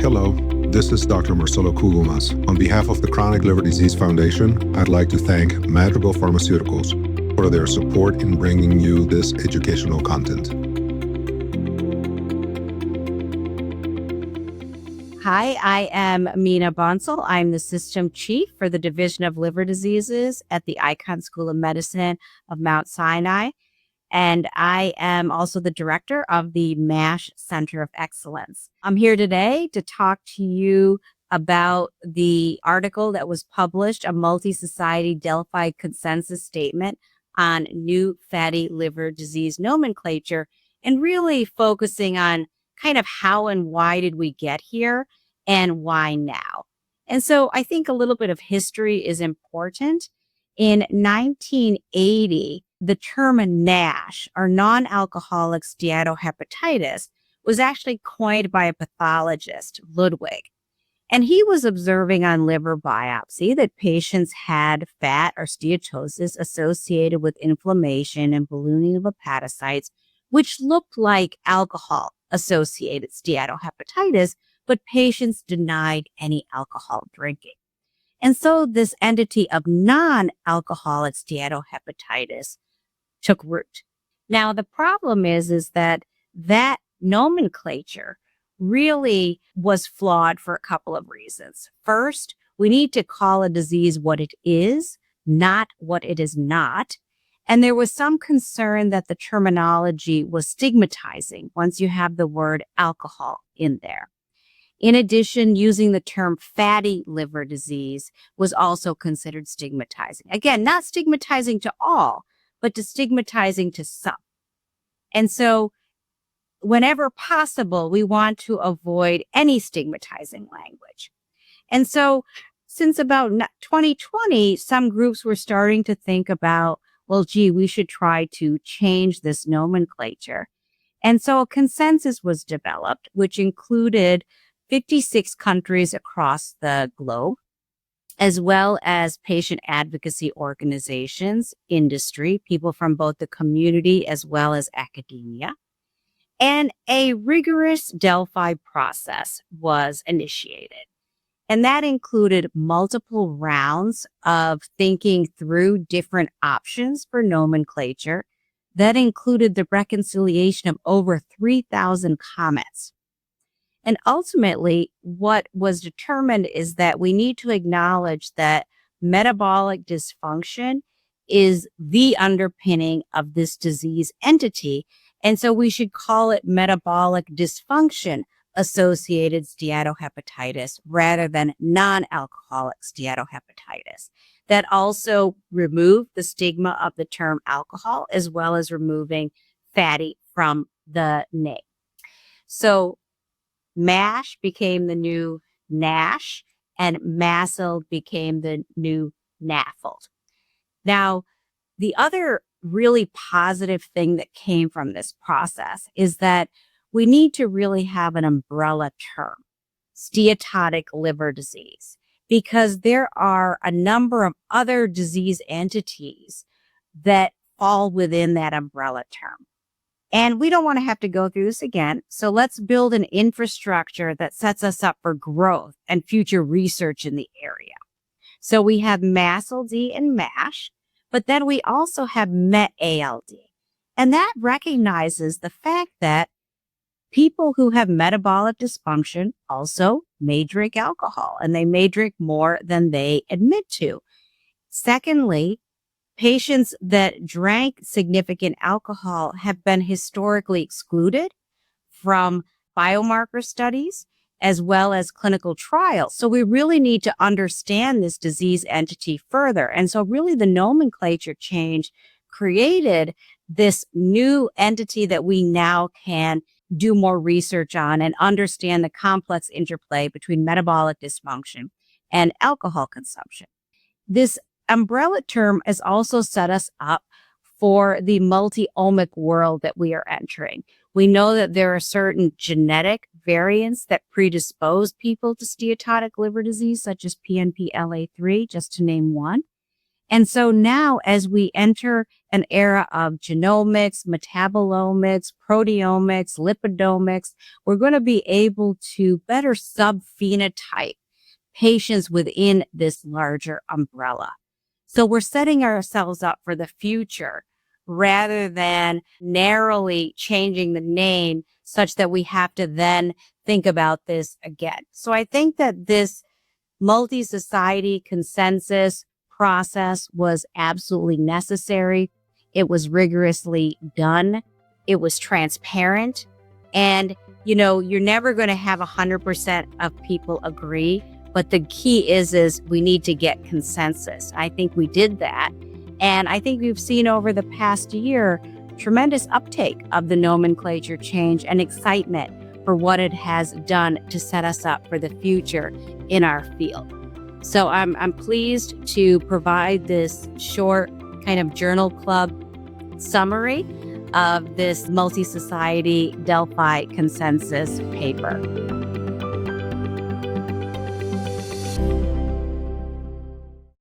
Hello, this is Dr. Marcelo Kugelmas. On behalf of the Chronic Liver Disease Foundation, I'd like to thank Madrigal Pharmaceuticals for their support in bringing you this educational content. Hi, I am Meena Bansal. I'm the System Chief for the Division of Liver Diseases at the Icahn School of Medicine of Mount Sinai. And I am also the director of the MASH Center of Excellence. I'm here today to talk to you about the article that was published, a Multisociety Delphi consensus statement on new fatty liver disease nomenclature, and really focusing on kind of how and why did we get here and why now. And so I think a little bit of history is important. In 1980, the term NASH, or non-alcoholic steatohepatitis, was actually coined by a pathologist, Ludwig. And he was observing on liver biopsy that patients had fat or steatosis associated with inflammation and ballooning of hepatocytes, which looked like alcohol-associated steatohepatitis, but patients denied any alcohol drinking. And so this entity of non-alcoholic steatohepatitis took root. Now, the problem is that nomenclature really was flawed for a couple of reasons. First, we need to call a disease what it is, not what it is not. And there was some concern that the terminology was stigmatizing once you have the word alcohol in there. In addition, using the term fatty liver disease was also considered stigmatizing. Again, not stigmatizing to all, but to stigmatizing to some. And so whenever possible, we want to avoid any stigmatizing language. And so since about 2020, some groups were starting to think about, well, gee, we should try to change this nomenclature. And so a consensus was developed, which included 56 countries across the globe, as well as patient advocacy organizations, industry, people from both the community as well as academia. And a rigorous Delphi process was initiated. And that included multiple rounds of thinking through different options for nomenclature. That included the reconciliation of over 3,000 comments. And ultimately, what was determined is that we need to acknowledge that metabolic dysfunction is the underpinning of this disease entity. And so we should call it metabolic dysfunction associated steatohepatitis rather than non-alcoholic steatohepatitis. That also removed the stigma of the term alcohol, as well as removing fatty from the name. So MASH became the new NASH, and MASLD became the new NAFLD. Now, the other really positive thing that came from this process is that we need to really have an umbrella term, steatotic liver disease, because there are a number of other disease entities that fall within that umbrella term. And we don't want to have to go through this again. So let's build an infrastructure that sets us up for growth and future research in the area. So we have MASLD and MASH, but then we also have MALD. And that recognizes the fact that people who have metabolic dysfunction also may drink alcohol, and they may drink more than they admit to. Secondly, patients that drank significant alcohol have been historically excluded from biomarker studies as well as clinical trials. So we really need to understand this disease entity further. And so really the nomenclature change created this new entity that we now can do more research on and understand the complex interplay between metabolic dysfunction and alcohol consumption. This umbrella term has also set us up for the multi-omic world that we are entering. We know that there are certain genetic variants that predispose people to steatotic liver disease, such as PNPLA3, just to name one. And so now as we enter an era of genomics, metabolomics, proteomics, lipidomics, we're going to be able to better subphenotype patients within this larger umbrella. So we're setting ourselves up for the future rather than narrowly changing the name such that we have to then think about this again. So I think that this multi-society consensus process was absolutely necessary. It was rigorously done. It was transparent. And, you're never going to have 100% of people agree. But the key is we need to get consensus. I think we did that. And I think we've seen over the past year, tremendous uptake of the nomenclature change and excitement for what it has done to set us up for the future in our field. So I'm pleased to provide this short kind of journal club summary of this multi-society Delphi consensus paper.